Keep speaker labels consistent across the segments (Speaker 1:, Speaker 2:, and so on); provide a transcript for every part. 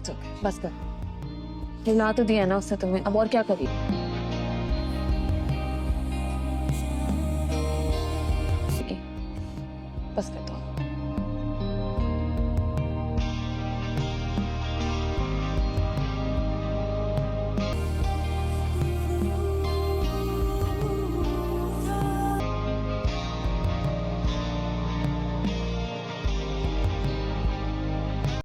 Speaker 1: It's okay, बस कर। हिला तो दिया ना उससे तुम्हें, अब और क्या करिए। बस कर दो।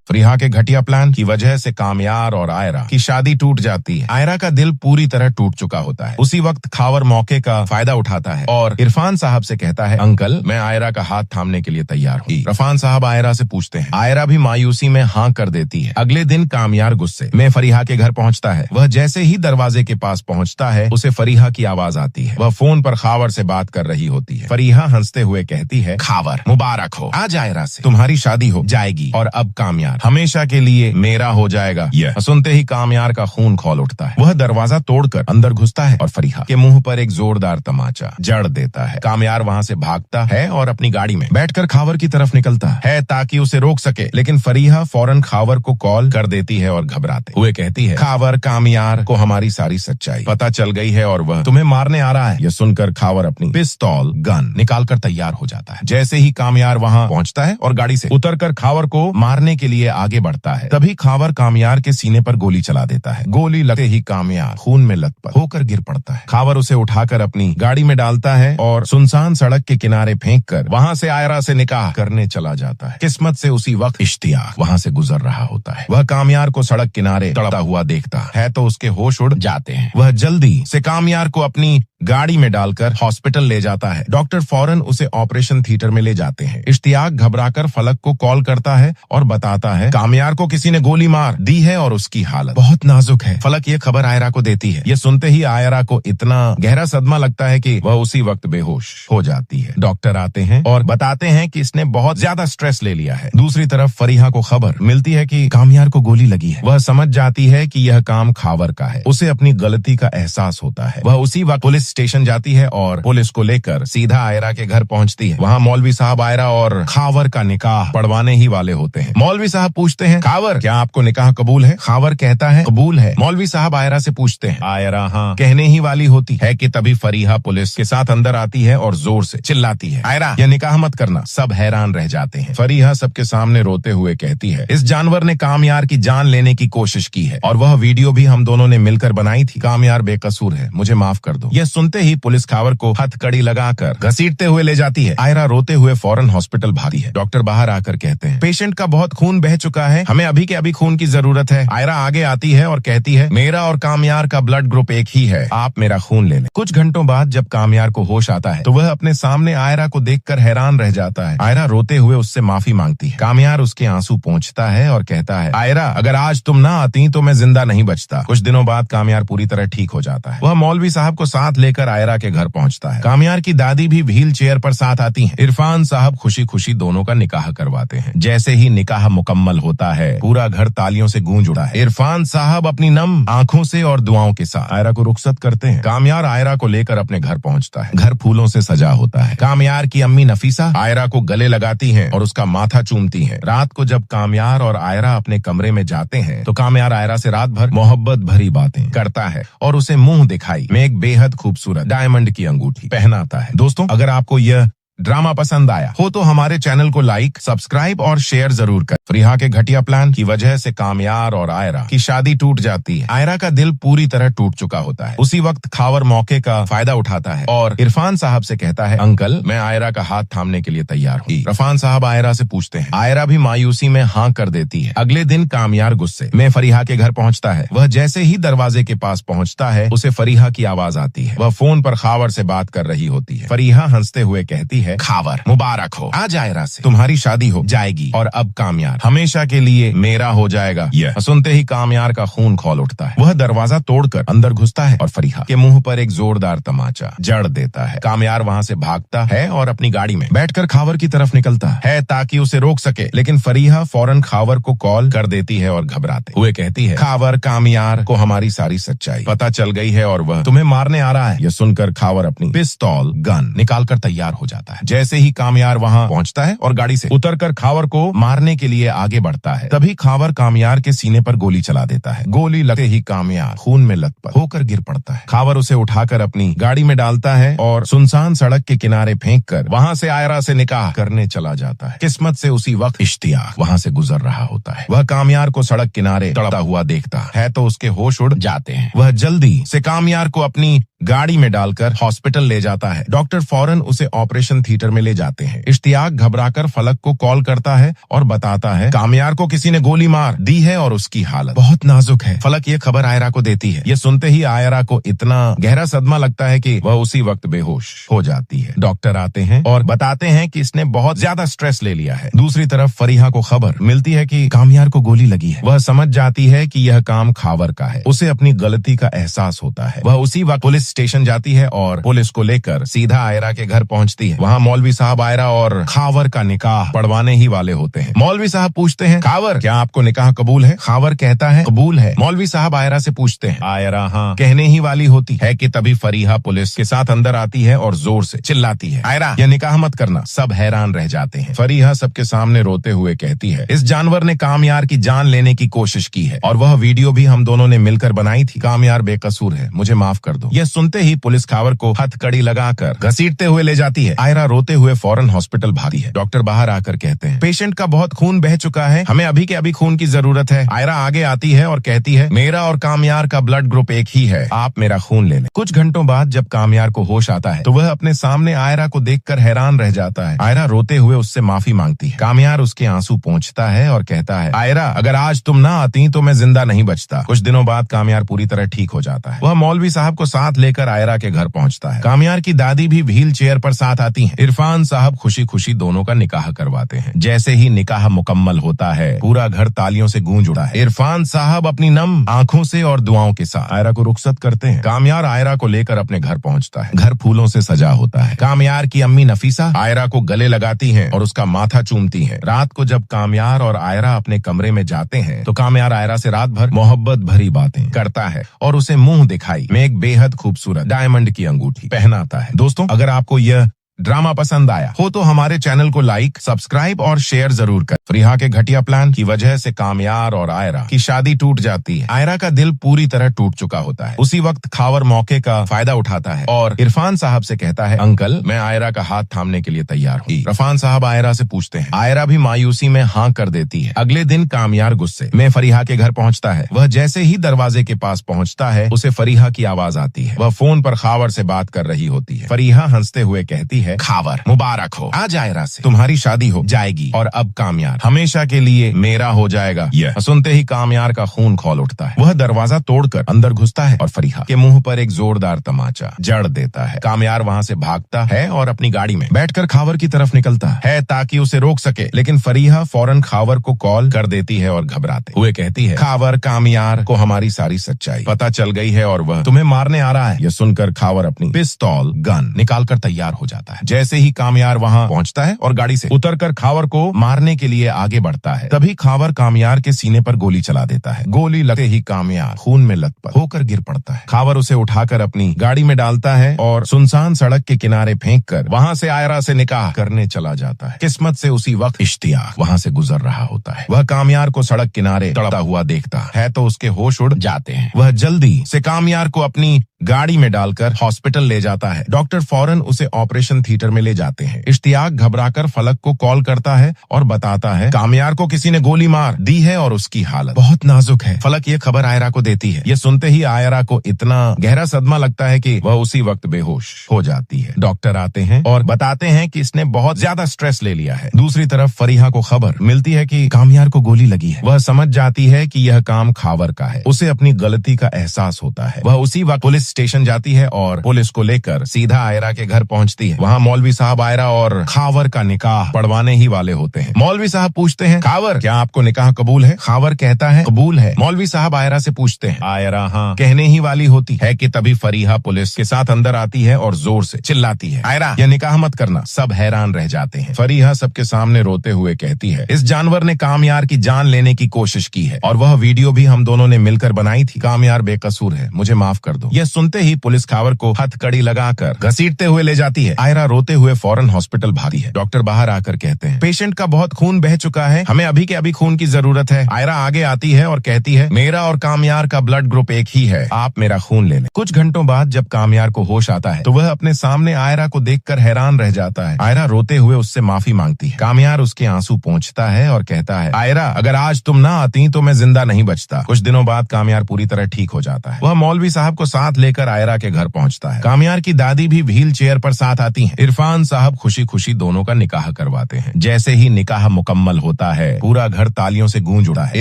Speaker 2: फरीहा के घटिया प्लान की वजह से कामयार और आयरा की शादी टूट जाती है। आयरा का दिल पूरी तरह टूट चुका होता है। उसी वक्त खावर मौके का फायदा उठाता है और इरफान साहब से कहता है, अंकल मैं आयरा का हाथ थामने के लिए तैयार हूँ। इरफान साहब आयरा से पूछते हैं। आयरा भी मायूसी में हाँ कर देती है। अगले दिन कामयार गुस्से में फरीहा के घर पहुँचता है। वह जैसे ही दरवाजे के पास पहुँचता है, उसे फरीहा की आवाज आती है। वह फोन पर खावर से बात कर रही होती है। फरीहा हंसते हुए कहती है, खावर मुबारक हो, आज आयरा से तुम्हारी शादी हो जाएगी और अब कामयार हमेशा के लिए मेरा हो जाएगा। यह सुनते ही कामयार का खून खौल उठता है। वह दरवाजा तोड़कर अंदर घुसता है और फरीहा के मुंह पर एक जोरदार तमाचा जड़ देता है। कामयार वहां से भागता है और अपनी गाड़ी में बैठकर खावर की तरफ निकलता है ताकि उसे रोक सके, लेकिन फरीहा फौरन खावर को कॉल कर देती है और घबराते हुए कहती है, खावर कामयार को हमारी सारी सच्चाई पता चल गई है और वह तुम्हें मारने आ रहा है। यह सुनकर खावर अपनी पिस्तौल गन निकालकर तैयार हो जाता है। जैसे ही कामयार वहां पहुंचता है और गाड़ी से उतरकर खावर को मारने के लिए आगे बढ़ता है, तभी खावर कामयार के सीने पर गोली चला देता है। गोली लगते ही कामयार खून में लथपथ होकर गिर पड़ता है। खावर उसे उठाकर अपनी गाड़ी में डालता है और सुनसान सड़क के किनारे फेंककर वहां से आयरा से निकाह करने चला जाता है। किस्मत से उसी वक्त इश्तियाक वहां से गुजर रहा होता है। वह कामयार को सड़क किनारे तड़पता हुआ देखता है तो उसके होश उड़ जाते हैं। वह जल्दी से कामयार को अपनी गाड़ी में डालकर हॉस्पिटल ले जाता है। डॉक्टर फौरन उसे ऑपरेशन थिएटर में ले जाते हैं। इश्तियाक घबराकर फलक को कॉल करता है और बताता है, कामयार को किसी ने गोली मार दी है और उसकी हालत बहुत नाजुक है। फलक ये खबर आयरा को देती है। ये सुनते ही आयरा को इतना गहरा सदमा लगता है कि वह उसी वक्त बेहोश हो जाती है। डॉक्टर आते हैं और बताते हैं कि इसने बहुत ज्यादा स्ट्रेस ले लिया है। दूसरी तरफ फरीहा को खबर मिलती है कि कामयार को गोली लगी है। वह समझ जाती है कि यह काम खावर का है। उसे अपनी गलती का एहसास होता है। वह उसी वक्त पुलिस स्टेशन जाती है और पुलिस को लेकर सीधा आयरा के घर पहुंचती है। वहां मौलवी साहब आयरा और खावर का निकाह पढ़वाने ही वाले होते हैं। मौलवी साहब पूछते हैं, खावर क्या आपको निकाह कबूल है? खावर कहता है, कबूल है। मौलवी साहब आयरा से पूछते हैं। आयरा हाँ कहने ही वाली होती है कि तभी फरीहा पुलिस के साथ अंदर आती है और जोर से चिल्लाती है, आयरा यह निकाह मत करना। सब हैरान रह जाते हैं। फरीहा सबके सामने रोते हुए कहती है, इस जानवर ने कामयार की जान लेने की कोशिश की है और वह वीडियो भी हम दोनों ने मिलकर बनाई थी। कामयार बेकसूर है, मुझे माफ कर दो। यह सुनते ही पुलिस खावर को हथकड़ी लगाकर घसीटते हुए ले जाती है। आयरा रोते हुए फौरन हॉस्पिटल भागती है। डॉक्टर बाहर आकर कहते हैं, पेशेंट का बहुत खून बह चुका है, हमें अभी के अभी खून की जरूरत है। आयरा आगे आती है और कहती है, मेरा और कामयार का ब्लड ग्रुप एक ही है, आप मेरा खून ले लें। कुछ घंटों बाद जब कामयार को होश आता है तो वह अपने सामने आयरा को देखकर हैरान रह जाता है। आयरा रोते हुए उससे माफी मांगती है। कामयार उसके आंसू पोंछता है और कहता है, आयरा अगर आज तुम ना आती तो मैं जिंदा नहीं बचता। कुछ दिनों बाद कामयार पूरी तरह ठीक हो जाता है। वह मौलवी साहब को साथ लेकर आयरा के घर पहुंचता है। कामयार की दादी भी व्हील चेयर पर साथ आती है। इरफान साहब खुशी खुशी दोनों का निकाह करवाते हैं। जैसे ही निकाह मुकम्मल होता है, पूरा घर तालियों से गूंज उठा है। इरफान साहब अपनी नम आंखों से और दुआओं के साथ आयरा को रुखसत करते हैं। कामयार आयरा को लेकर अपने घर पहुंचता है। घर फूलों से सजा होता है। कामयार की अम्मी नफीसा आयरा को गले लगाती हैं और उसका माथा चूमती हैं। रात को जब कामयार और आयरा अपने कमरे में जाते हैं तो कामयार आयरा से रात भर मोहब्बत भरी बातें करता है और उसे मुंह दिखाई में एक बेहद खूबसूरत डायमंड की अंगूठी पहनाता है। दोस्तों अगर आपको यह ड्रामा पसंद आया हो तो हमारे चैनल को लाइक, सब्सक्राइब और शेयर जरूर करें। फरीहा के घटिया प्लान की वजह से कामयार और आयरा की शादी टूट जाती है। आयरा का दिल पूरी तरह टूट चुका होता है। उसी वक्त खावर मौके का फायदा उठाता है और इरफान साहब से कहता है, अंकल मैं आयरा का हाथ थामने के लिए तैयार हूँ। इरफान साहब आयरा से पूछते हैं। आयरा भी मायूसी में हाँ कर देती है। अगले दिन कामयार गुस्से में फरीहा के घर पहुंचता है। वह जैसे ही दरवाजे के पास पहुंचता है, उसे फरीहा की आवाज आती है। वह फोन पर खावर से बात कर रही होती है। फरीहा हंसते हुए कहती है, खावर मुबारक हो, आज आयरा से तुम्हारी शादी हो जाएगी और अब कामयार हमेशा के लिए मेरा हो जाएगा। यह सुनते ही कामयार का खून खौल उठता है। वह दरवाजा तोड़कर अंदर घुसता है और फरीहा के मुंह पर एक जोरदार तमाचा जड़ देता है। कामयार वहां से भागता है और अपनी गाड़ी में बैठकर खावर की तरफ निकलता है ताकि उसे रोक सके, लेकिन फरीहा फौरन खावर को कॉल कर देती है और घबराते हुए कहती है, खावर कामयार को हमारी सारी सच्चाई पता चल गई है और वह तुम्हें मारने आ रहा है। यह सुनकर खावर अपनी पिस्तौल गन निकालकर तैयार हो जाता है। है। जैसे ही कामयार वहाँ पहुँचता है और गाड़ी से उतरकर खावर को मारने के लिए आगे बढ़ता है, तभी खावर कामयार के सीने पर गोली चला देता है। गोली लगते ही कामयार खून में लथपथ होकर गिर पड़ता है। खावर उसे उठाकर अपनी गाड़ी में डालता है और सुनसान सड़क के किनारे फेंक कर वहाँ से आयरा से निकाह करने चला जाता है। किस्मत से उसी वक्त इश्तियाक वहाँ से गुजर रहा होता है। वह कामयार को सड़क किनारे तड़पता हुआ देखता है तो उसके होश उड़ जाते हैं। वह जल्दी से कामयार को अपनी गाड़ी में डालकर हॉस्पिटल ले जाता है। डॉक्टर फौरन उसे ऑपरेशन थिएटर में ले जाते हैं। इश्तियाक घबराकर फलक को कॉल करता है और बताता है कामयार को किसी ने गोली मार दी है और उसकी हालत बहुत नाजुक है। फलक ये खबर आयरा को देती है। ये सुनते ही आयरा को इतना गहरा सदमा लगता है कि वह उसी वक्त बेहोश हो जाती है। डॉक्टर आते हैं और बताते हैं कि इसने बहुत ज्यादा स्ट्रेस ले लिया है। दूसरी तरफ फरीहा को खबर मिलती है कि कामयार को गोली लगी है। वह समझ जाती है कि यह काम खावर का है। उसे अपनी गलती का एहसास होता है। वह उसी वक्त पुलिस स्टेशन जाती है और पुलिस को लेकर सीधा आयरा के घर पहुंचती है। वहां मौलवी साहब आयरा और खावर का निकाह पढ़वाने ही वाले होते हैं। मौलवी साहब पूछते हैं खावर क्या आपको निकाह कबूल है? खावर कहता है कबूल है। मौलवी साहब आयरा से पूछते हैं आयरा हाँ कहने ही वाली होती है कि तभी फरीहा पुलिस के साथ अंदर आती है और जोर से चिल्लाती है आयरा यह निकाह मत करना। सब हैरान रह जाते हैं। फरीहा सबके सामने रोते हुए कहती है इस जानवर ने कामयार की जान लेने की कोशिश की है और वह वीडियो भी हम दोनों ने मिलकर बनाई थी। कामयार बेकसूर है, मुझे माफ कर दो। यह सुनते ही पुलिस खावर को हथकड़ी लगाकर घसीटते हुए ले जाती है। आयरा रोते हुए फौरन हॉस्पिटल भागती है। डॉक्टर बाहर आकर कहते हैं पेशेंट का बहुत खून बह चुका है, हमें अभी के अभी खून की जरूरत है। आयरा आगे आती है और कहती है मेरा और कामयार का ब्लड ग्रुप एक ही है, आप मेरा खून ले लें। कुछ घंटों बाद जब कामयार को होश आता है तो वह अपने सामने आयरा को देखकर हैरान रह जाता है। आयरा रोते हुए उससे माफी मांगती है। कामयार उसके आंसू पोंछता है और कहता है आयरा अगर आज तुम ना आती तो मैं जिंदा नहीं बचता। कुछ दिनों बाद कामयार पूरी तरह ठीक हो जाता है। वह मौलवी साहब को साथ लेकर आयरा के घर पहुंचता है। कामयार की दादी भी व्हील चेयर पर साथ आती हैं। इरफान साहब खुशी खुशी दोनों का निकाह करवाते हैं। जैसे ही निकाह मुकम्मल होता है पूरा घर तालियों से गूंज उठा है। इरफान साहब अपनी नम आंखों से और दुआओं के साथ आयरा को रुखसत करते हैं। कामयार आयरा को लेकर अपने घर पहुंचता है। घर फूलों से सजा होता है। कामयार की अम्मी नफीसा आयरा को गले लगाती हैं और उसका माथा चूमती हैं। रात को जब कामयार और आयरा अपने कमरे में जाते हैं तो कामयार आयरा से रात भर मोहब्बत भरी बातें करता है और उसे मुंह दिखाई में एक बेहद खूबसूरत डायमंड की अंगूठी पहनाता है। दोस्तों अगर आपको यह ड्रामा पसंद आया हो तो हमारे चैनल को लाइक, सब्सक्राइब और शेयर जरूर करें। फरीहा के घटिया प्लान की वजह से कामयार और आयरा की शादी टूट जाती है। आयरा का दिल पूरी तरह टूट चुका होता है। उसी वक्त खावर मौके का फायदा उठाता है और इरफान साहब से कहता है अंकल मैं आयरा का हाथ थामने के लिए तैयार हूँ। इरफान साहब आयरा से पूछते हैं। आयरा भी मायूसी में हाँ कर देती है। अगले दिन कामयार गुस्से में फरीहा के घर पहुँचता है। वह जैसे ही दरवाजे के पास पहुँचता है उसे फरीहा की आवाज आती है। वह फोन पर खावर से बात कर रही होती है। फरीहा हंसते हुए कहती है खावर मुबारक हो, आज आयरा से तुम्हारी शादी हो जाएगी और अब कामयार हमेशा के लिए मेरा हो जाएगा। यह सुनते ही कामयार का खून खौल उठता है। वह दरवाजा तोड़कर अंदर घुसता है और फरीहा के मुंह पर एक जोरदार तमाचा जड़ देता है। कामयार वहां से भागता है और अपनी गाड़ी में बैठकर खावर की तरफ निकलता है ताकि उसे रोक सके, लेकिन फरीहा फौरन खावर को कॉल कर देती है और घबराते हुए कहती है खावर कामयार को हमारी सारी सच्चाई पता चल गई है और वह तुम्हें मारने आ रहा है। यह सुनकर खावर अपनी पिस्तौल गन निकालकर तैयार हो जाता है। जैसे ही कामयार वहां पहुंचता है और गाड़ी से उतरकर खावर को मारने के लिए आगे बढ़ता है, तभी खावर कामयार के सीने पर गोली चला देता है। गोली लगते ही कामयार खून में लथपथ होकर गिर पड़ता है। खावर उसे उठाकर अपनी गाड़ी में डालता है और सुनसान सड़क के किनारे फेंक कर वहां से आयरा से निकाह करने चला जाता है। किस्मत से उसी वक्त इश्तियाक वहां से गुजर रहा होता है। वह कामयार को सड़क किनारे तड़पता हुआ देखता है तो उसके होश उड़ जाते हैं। वह जल्दी से कामयार को अपनी गाड़ी में डालकर हॉस्पिटल ले जाता है। डॉक्टर फौरन उसे ऑपरेशन थिएटर में ले जाते हैं। इश्तियाक घबराकर फलक को कॉल करता है और बताता है कामयार को किसी ने गोली मार दी है और उसकी हालत बहुत नाजुक है। फलक ये खबर आयरा को देती है। ये सुनते ही आयरा को इतना गहरा सदमा लगता है कि वह उसी वक्त बेहोश हो जाती है। डॉक्टर आते हैं और बताते हैं कि इसने बहुत ज्यादा स्ट्रेस ले लिया है। दूसरी तरफ फरीहा को खबर मिलती है कि कामयार को गोली लगी है। वह समझ जाती है कि यह काम खावर का है। उसे अपनी गलती का एहसास होता है। वह उसी वक्त पुलिस स्टेशन जाती है और पुलिस को लेकर सीधा आयरा के घर पहुंचती है। वहां मौलवी साहब आयरा और खावर का निकाह पढ़वाने ही वाले होते हैं। मौलवी साहब पूछते हैं खावर क्या आपको निकाह कबूल है? खावर कहता है कबूल है। मौलवी साहब आयरा से पूछते हैं आयरा हाँ कहने ही वाली होती है कि तभी फरीहा पुलिस के साथ अंदर आती है और जोर से चिल्लाती है आयरा यह निकाह मत करना। सब हैरान रह जाते हैं। फरीहा सबके सामने रोते हुए कहती है इस जानवर ने कामयार की जान लेने की कोशिश की है और वह वीडियो भी हम दोनों ने मिलकर बनाई थी। कामयार बेकसूर है, मुझे माफ कर दो। यह सुनते ही पुलिस खावर को हथकड़ी लगाकर घसीटते हुए ले जाती है। आयरा रोते हुए फौरन हॉस्पिटल भागती है। डॉक्टर बाहर आकर कहते हैं पेशेंट का बहुत खून बह चुका है, हमें अभी के अभी खून की जरूरत है। आयरा आगे आती है और कहती है मेरा और कामयार का ब्लड ग्रुप एक ही है, आप मेरा खून ले लें। कुछ घंटों बाद जब कामयार को होश आता है तो वह अपने सामने आयरा को देखकर हैरान रह जाता है। आयरा रोते हुए उससे माफी मांगती है। कामयार उसके आंसू पोंछता है और कहता है आयरा अगर आज तुम ना आती तो मैं जिंदा नहीं बचता। कुछ दिनों बाद कामयार पूरी तरह ठीक हो जाता है। वह मौलवी साहब को साथ लेकर आयरा के घर पहुंचता है। कामयार की दादी भी व्हील चेयर पर साथ आती हैं। इरफान साहब खुशी खुशी दोनों का निकाह करवाते हैं। जैसे ही निकाह मुकम्मल होता है पूरा घर तालियों से गूंज उठा है।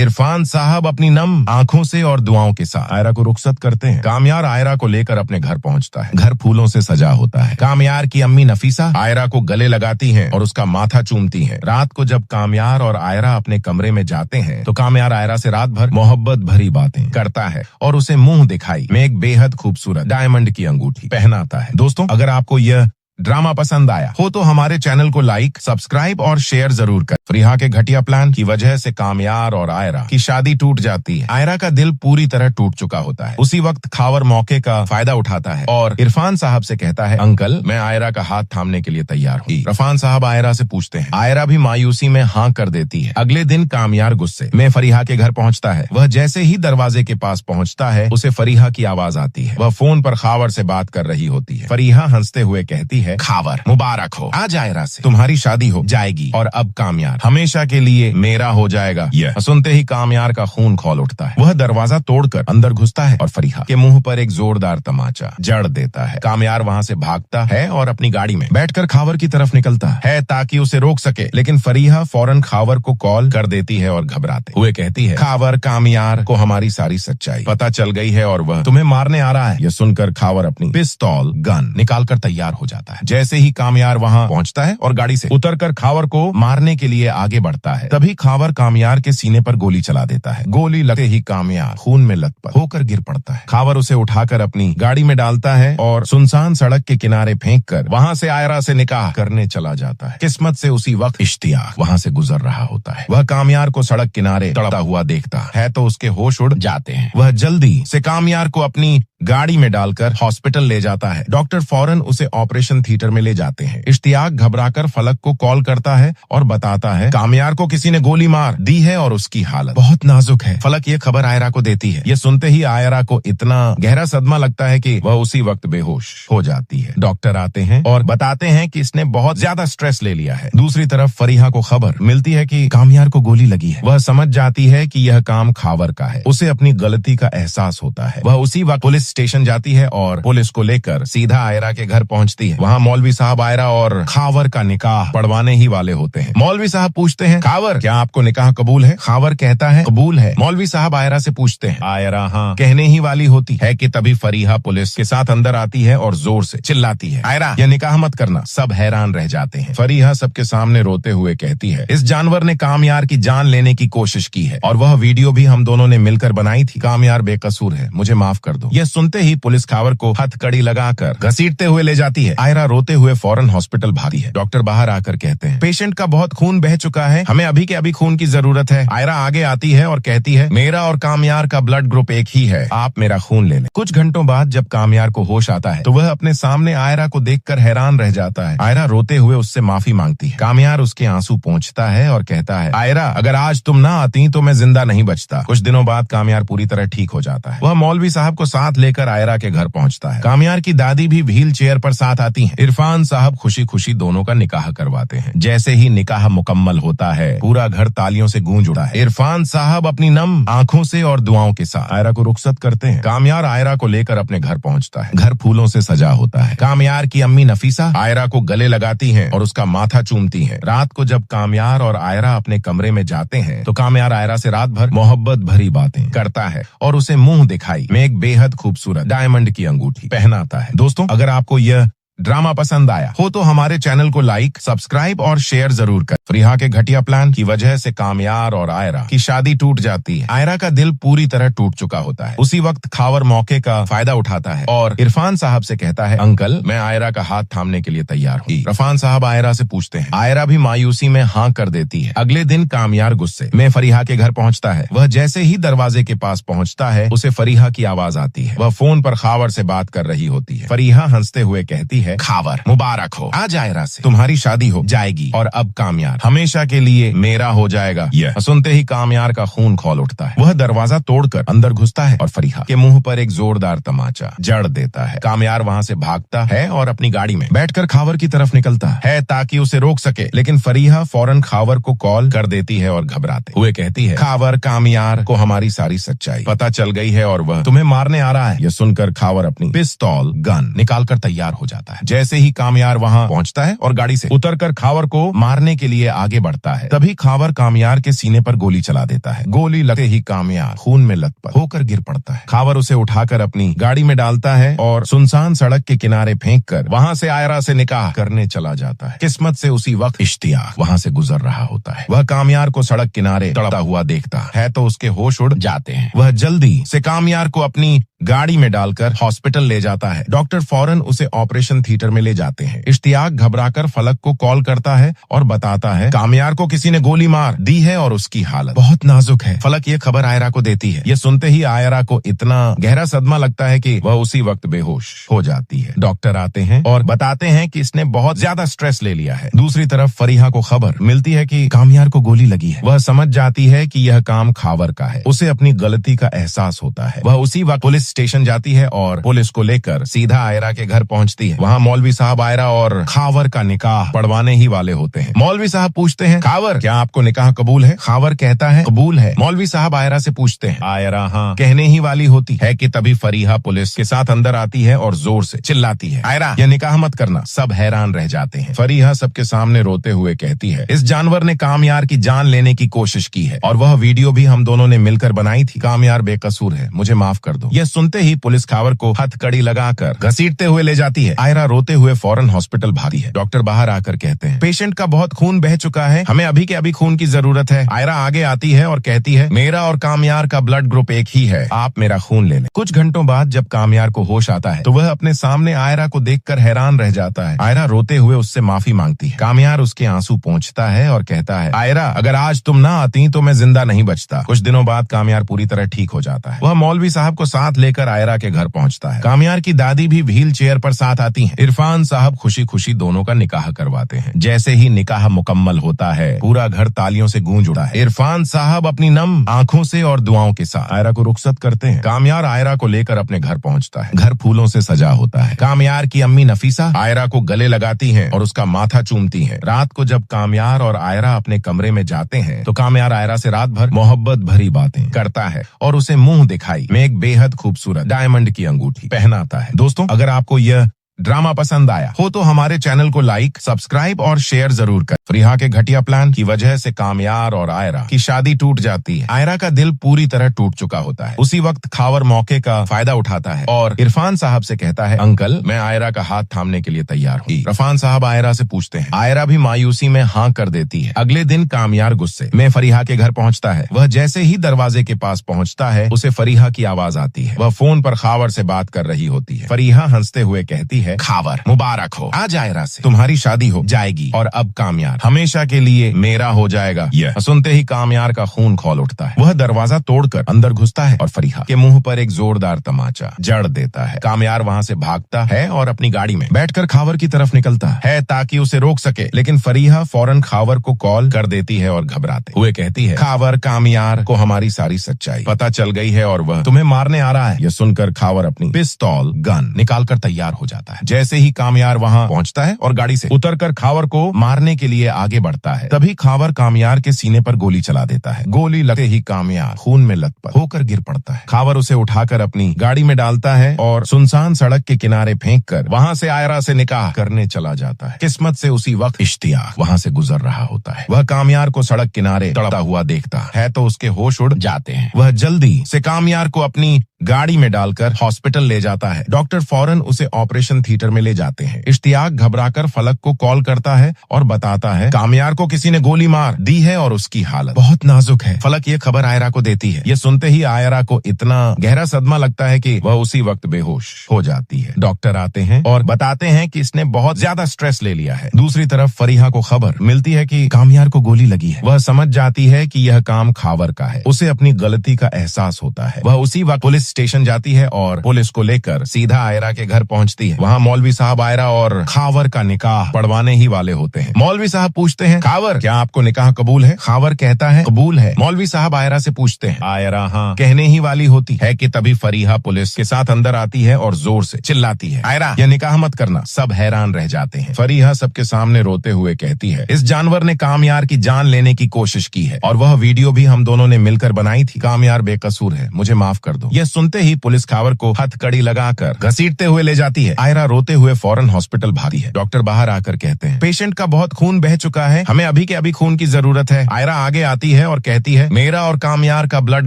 Speaker 2: इरफान साहब अपनी नम आंखों से और दुआओं के साथ आयरा को रुखसत करते हैं। कामयार आयरा को लेकर अपने घर पहुंचता है। घर फूलों से सजा होता है। कामयार की अम्मी नफीसा आयरा को गले लगाती हैं और उसका माथा चूमती हैं। रात को जब कामयार और आयरा अपने कमरे में जाते हैं तो कामयार आयरा से रात भर मोहब्बत भरी बातें करता है और उसे मुंह दिखाई में एक बेहद खूबसूरत डायमंड की अंगूठी पहनाता है। दोस्तों अगर आपको यह ड्रामा पसंद आया हो तो हमारे चैनल को लाइक, सब्सक्राइब और शेयर जरूर करें। फरीहा के घटिया प्लान की वजह से कामयार और आयरा की शादी टूट जाती है। आयरा का दिल पूरी तरह टूट चुका होता है। उसी वक्त खावर मौके का फायदा उठाता है और इरफान साहब से कहता है अंकल मैं आयरा का हाथ थामने के लिए तैयार हूँ। इरफान साहब आयरा से पूछते हैं। आयरा भी मायूसी में हाँ कर देती है। अगले दिन कामयार गुस्से में फरीहा के घर पहुँचता है। वह जैसे ही दरवाजे के पास पहुँचता है उसे फरीहा की आवाज आती है। वह फोन पर खावर से बात कर रही होती है। फरीहा हंसते हुए कहती है खावर मुबारक हो, आज आयरा से तुम्हारी शादी हो जाएगी और अब कामयार हमेशा के लिए मेरा हो जाएगा। यह सुनते ही कामयार का खून खौल उठता है। वह दरवाजा तोड़कर अंदर घुसता है और फरीहा के मुंह पर एक जोरदार तमाचा जड़ देता है। कामयार वहां से भागता है और अपनी गाड़ी में बैठकर खावर की तरफ निकलता है ताकि उसे रोक सके, लेकिन फरीहा फौरन खावर को कॉल कर देती है और घबराते हुए कहती है खावर कामयार को हमारी सारी सच्चाई पता चल गई है और वह तुम्हें मारने आ रहा है। यह सुनकर खावर अपनी पिस्तौल गन निकालकर तैयार हो जाता है। जैसे ही कामयार वहां पहुंचता है और गाड़ी से उतरकर खावर को मारने के लिए आगे बढ़ता है, तभी खावर कामयार के सीने पर गोली चला देता है। गोली लगते ही कामयार खून में लथपथ होकर गिर पड़ता है। खावर उसे उठाकर अपनी गाड़ी में डालता है और सुनसान सड़क के किनारे फेंककर वहां से आयरा से निकाह करने चला जाता है। किस्मत से उसी वक्त इश्तियाक वहां से गुजर रहा होता है। वह कामयार को सड़क किनारे तड़पता हुआ देखता है तो उसके होश उड़ जाते हैं। वह जल्दी से कामयार को अपनी गाड़ी में डालकर हॉस्पिटल ले जाता है। डॉक्टर फौरन उसे ऑपरेशन थिएटर में ले जाते हैं। इश्तियाक घबराकर फलक को कॉल करता है और बताता है कामयार को किसी ने गोली मार दी है और उसकी हालत बहुत नाजुक है। फलक ये खबर आयरा को देती है। ये सुनते ही आयरा को इतना गहरा सदमा लगता है कि वह उसी वक्त बेहोश हो जाती है। डॉक्टर आते हैं और बताते हैं कि इसने बहुत ज्यादा स्ट्रेस ले लिया है। दूसरी तरफ फरीहा को खबर मिलती है कि कामयार को गोली लगी है। वह समझ जाती है कि यह काम खावर का है। उसे अपनी गलती का एहसास होता है। वह उसी वक्त पुलिस स्टेशन जाती है और पुलिस को लेकर सीधा आयरा के घर पहुंचती है। वहां मौलवी साहब आयरा और खावर का निकाह पढ़वाने ही वाले होते हैं। मौलवी साहब पूछते हैं खावर क्या आपको निकाह कबूल है? खावर कहता है कबूल है। मौलवी साहब आयरा से पूछते हैं। आयरा हाँ कहने ही वाली होती है कि तभी फरीहा पुलिस के साथ अंदर आती है और जोर से चिल्लाती है आयरा यह निकाह मत करना। सब हैरान रह जाते हैं। फरीहा सबके सामने रोते हुए कहती है इस जानवर ने कामयार की जान लेने की कोशिश की है और वह वीडियो भी हम दोनों ने मिलकर बनाई थी। कामयार बेकसूर है, मुझे माफ कर दो। यह सुनते ही पुलिस खावर को हथकड़ी लगाकर घसीटते हुए ले जाती है। आयरा रोते हुए फौरन हॉस्पिटल भागती है। डॉक्टर बाहर आकर कहते हैं पेशेंट का बहुत खून बह चुका है, हमें अभी के अभी खून की जरूरत है। आयरा आगे आती है और कहती है मेरा और कामयार का ब्लड ग्रुप एक ही है, आप मेरा खून ले लें। कुछ घंटों बाद जब कामयार को होश आता है तो वह अपने सामने आयरा को देखकर हैरान रह जाता है। आयरा रोते हुए उससे माफी मांगती है। कामयार उसके आंसू पोंछता है और कहता है आयरा अगर आज तुम ना आती तो मैं जिंदा नहीं बचता। कुछ दिनों बाद कामयार पूरी तरह ठीक हो जाता है। वह मौलवी साहब को साथ लेकर आयरा के घर पहुंचता है। कामयार की दादी भी व्हील चेयर पर साथ आती हैं। इरफान साहब खुशी खुशी दोनों का निकाह करवाते हैं। जैसे ही निकाह मुकम्मल होता है पूरा घर तालियों से गूंज उठा है। इरफान साहब अपनी नम आंखों से और दुआओं के साथ आयरा को रुखसत करते हैं। कामयार आयरा को लेकर अपने घर पहुंचता है। घर फूलों से सजा होता है। कामयार की अम्मी नफीसा आयरा को गले लगाती हैं और उसका माथा चूमती हैं। रात को जब कामयार और आयरा अपने कमरे में जाते हैं तो कामयार आयरा से रात भर मोहब्बत भरी बातें करता है और उसे मुंह दिखाई में एक बेहद खूबसूरत डायमंड की अंगूठी पहनाता है। दोस्तों अगर आपको यह ड्रामा पसंद आया हो तो हमारे चैनल को लाइक, सब्सक्राइब और शेयर जरूर कर। फरीहा के घटिया प्लान की वजह से कामयार और आयरा की शादी टूट जाती है। आयरा का दिल पूरी तरह टूट चुका होता है। उसी वक्त खावर मौके का फायदा उठाता है और इरफान साहब से कहता है, अंकल मैं आयरा का हाथ थामने के लिए तैयार हूँ। इरफान साहब आयरा से पूछते हैं। आयरा भी मायूसी में हाँ कर देती है। अगले दिन कामयार गुस्से में फरीहा के घर पहुँचता है। वह जैसे ही दरवाजे के पास पहुँचता है, उसे फरीहा की आवाज आती है। वह फोन पर खावर से बात कर रही होती है। फरीहा हंसते हुए कहती है, खावर मुबारक हो, आज आयरा से तुम्हारी शादी हो जाएगी और अब कामयार हमेशा के लिए मेरा हो जाएगा। यह सुनते ही कामयार का खून खौल उठता है। वह दरवाजा तोड़कर अंदर घुसता है और फरीहा के मुंह पर एक जोरदार तमाचा जड़ देता है। कामयार वहां से भागता है और अपनी गाड़ी में बैठकर खावर की तरफ निकलता है ताकि उसे रोक सके, लेकिन फरीहा फौरन खावर को कॉल कर देती है और घबराते हुए कहती है, खावर कामयार को हमारी सारी सच्चाई पता चल गई है और वह तुम्हें मारने आ रहा है। यह सुनकर खावर अपनी पिस्तौल गन निकालकर तैयार हो जाता है। जैसे ही कामयार वहां पहुंचता है और गाड़ी से उतरकर खावर को मारने के लिए आगे बढ़ता है, तभी खावर कामयार के सीने पर गोली चला देता है। गोली लगते ही कामयार खून में लथपथ होकर गिर पड़ता है। खावर उसे उठाकर अपनी गाड़ी में डालता है और सुनसान सड़क के किनारे फेंककर वहां से आयरा से निकाह करने चला जाता है। किस्मत से उसी वक्त इश्तियाक वहां से गुजर रहा होता है। वह कामयार को सड़क किनारे तड़पता हुआ देखता है तो उसके होश उड़ जाते हैं। वह जल्दी से कामयार को अपनी गाड़ी में डालकर हॉस्पिटल ले जाता है। डॉक्टर फौरन उसे ऑपरेशन थिएटर में ले जाते हैं। इश्तियाक घबराकर फलक को कॉल करता है और बताता है, कामयार को किसी ने गोली मार दी है और उसकी हालत बहुत नाजुक है। फलक ये खबर आयरा को देती है। ये सुनते ही आयरा को इतना गहरा सदमा लगता है कि वह उसी वक्त बेहोश हो जाती है। डॉक्टर आते हैं और बताते हैं कि इसने बहुत ज्यादा स्ट्रेस ले लिया है। दूसरी तरफ फरीहा को खबर मिलती है कि कामयार को गोली लगी है। वह समझ जाती है कि यह काम खावर का है। उसे अपनी गलती का एहसास होता है। वह उसी वक्त पुलिस स्टेशन जाती है और पुलिस को लेकर सीधा आयरा के घर पहुंचती है। वहां मौलवी साहब आयरा और खावर का निकाह पढ़वाने ही वाले होते हैं। मौलवी साहब पूछते हैं, खावर क्या आपको निकाह कबूल है? खावर कहता है, कबूल है। मौलवी साहब आयरा से पूछते हैं। आयरा हाँ कहने ही वाली होती है कि तभी फरीहा पुलिस के साथ अंदर आती है और जोर से चिल्लाती है, आयरा यह निकाह मत करना। सब हैरान रह जाते हैं। फरीहा सबके सामने रोते हुए कहती है, इस जानवर ने कामयार की जान लेने की कोशिश की है और वह वीडियो भी हम दोनों ने मिलकर बनाई थी। कामयार बेकसूर है, मुझे माफ कर दो। यह सुनते ही पुलिस खावर को हथकड़ी लगाकर घसीटते हुए ले जाती है। आयरा रोते हुए फौरन हॉस्पिटल भागी है। डॉक्टर बाहर आकर कहते हैं, पेशेंट का बहुत खून बह चुका है, हमें अभी के अभी खून की जरूरत है। आयरा आगे आती है और कहती है, मेरा और कामयार का ब्लड ग्रुप एक ही है, आप मेरा खून ले लें। कुछ घंटों बाद जब कामयार को होश आता है तो वह अपने सामने आयरा को देखकर हैरान रह जाता है। आयरा रोते हुए उससे माफी मांगती है। कामयार उसके आंसू पोंछता है और कहता है, आयरा अगर आज तुम ना आती तो मैं जिंदा नहीं बचता। कुछ दिनों बाद कामयार पूरी तरह ठीक हो जाता है। वह मौलवी साहब को साथ लेकर आयरा के घर पहुंचता है। कामयार की दादी भी व्हील चेयर पर साथ आती हैं। इरफान साहब खुशी खुशी दोनों का निकाह करवाते हैं। जैसे ही निकाह मुकम्मल होता है, पूरा घर तालियों से गूंज उठा है। इरफान साहब अपनी नम आंखों से और दुआओं के साथ आयरा को रुखसत करते हैं। कामयार आयरा को लेकर अपने घर पहुंचता है। घर फूलों से सजा होता है। कामयार की अम्मी नफीसा आयरा को गले लगाती हैं और उसका माथा चूमती हैं। रात को जब कामयार और आयरा अपने कमरे में जाते हैं तो कामयार आयरा से रात भर मोहब्बत भरी बातें करता है और उसे मुंह दिखाई में एक बेहद खूबसूरत डायमंड की अंगूठी पहनाता है। दोस्तों अगर आपको यह ड्रामा पसंद आया हो तो हमारे चैनल को लाइक, सब्सक्राइब और शेयर जरूर कर। फरीहा के घटिया प्लान की वजह से कामयार और आयरा की शादी टूट जाती है। आयरा का दिल पूरी तरह टूट चुका होता है। उसी वक्त खावर मौके का फायदा उठाता है और इरफान साहब से कहता है, अंकल मैं आयरा का हाथ थामने के लिए तैयार हूँ। इरफान साहब आयरा से पूछते हैं। आयरा भी मायूसी में हाँ कर देती है। अगले दिन कामयार गुस्से में फरीहा के घर पहुंचता है। वह जैसे ही दरवाजे के पास पहुंचता है, उसे फरीहा की आवाज आती है। वह फोन पर खावर से बात कर रही होती है। फरीहा हंसते हुए कहती है, खावर मुबारक हो, आज आयरा से तुम्हारी शादी हो जाएगी और अब कामयार हमेशा के लिए मेरा हो जाएगा। यह सुनते ही कामयार का खून खौल उठता है। वह दरवाजा तोड़कर अंदर घुसता है और फरीहा के मुंह पर एक जोरदार तमाचा जड़ देता है। कामयार वहां से भागता है और अपनी गाड़ी में बैठकर खावर की तरफ निकलता है ताकि उसे रोक सके, लेकिन फरीहा फौरन खावर को कॉल कर देती है और घबराते हुए कहती है, खावर कामयार को हमारी सारी सच्चाई पता चल गई है और वह तुम्हें मारने आ रहा है। यह सुनकर खावर अपनी पिस्तौल गन निकालकर तैयार हो जाता है। जैसे ही कामयार वहां पहुंचता है और गाड़ी से उतरकर खावर को मारने के लिए आगे बढ़ता है, तभी खावर कामयार के सीने पर गोली चला देता है। गोली लगते ही कामयार खून में लथपथ होकर गिर पड़ता है। खावर उसे उठाकर अपनी गाड़ी में डालता है और सुनसान सड़क के किनारे फेंककर वहां से आयरा से निकाह करने चला जाता है। किस्मत से उसी वक्त इश्तियाक वहां से गुजर रहा होता है। वह कामयार को सड़क किनारे तड़पता हुआ देखता है तो उसके होश उड़ जाते हैं। वह जल्दी से कामयार को अपनी गाड़ी में डालकर हॉस्पिटल ले जाता है। डॉक्टर फौरन उसे ऑपरेशन थिएटर में ले जाते हैं। इश्तियाक घबराकर फलक को कॉल करता है और बताता है कामयार को किसी ने गोली मार दी है और उसकी हालत बहुत नाजुक है। फलक ये खबर आयरा को देती है। ये सुनते ही आयरा को इतना गहरा सदमा लगता है कि वह उसी वक्त बेहोश हो जाती है। डॉक्टर आते हैं और बताते हैं कि इसने बहुत ज्यादा स्ट्रेस ले लिया है। दूसरी तरफ फरीहा को खबर मिलती है कि कामयार को गोली लगी है। वह समझ जाती है कि यह काम खावर का है। उसे अपनी गलती का एहसास होता है। वह उसी वक्त पुलिस स्टेशन जाती है और पुलिस को लेकर सीधा आयरा के घर पहुंचती है। वहाँ मौलवी साहब आयरा और खावर का निकाह पढ़वाने ही वाले होते हैं। मौलवी साहब पूछते हैं खावर क्या आपको निकाह कबूल है? खावर कहता है कबूल है। मौलवी साहब आयरा से पूछते हैं आयरा हाँ कहने ही वाली होती है कि तभी फरीहा पुलिस के साथ अंदर आती है और जोर से चिल्लाती है आयरा यह निकाह मत करना। सब हैरान रह जाते हैं। फरीहा सबके सामने रोते हुए कहती है इस जानवर ने कामयार की जान लेने की कोशिश की है और वह वीडियो भी हम दोनों ने मिलकर बनाई थी। कामयार बेकसूर है, मुझे माफ कर दो। यह सुनते ही पुलिस खावर को हथकड़ी लगाकर घसीटते हुए ले जाती है। आयरा रोते हुए फौरन हॉस्पिटल भागी है। डॉक्टर बाहर आकर कहते हैं पेशेंट का बहुत खून बह चुका है, हमें अभी के अभी खून की जरूरत है। आयरा आगे आती है और कहती है मेरा और कामयार का ब्लड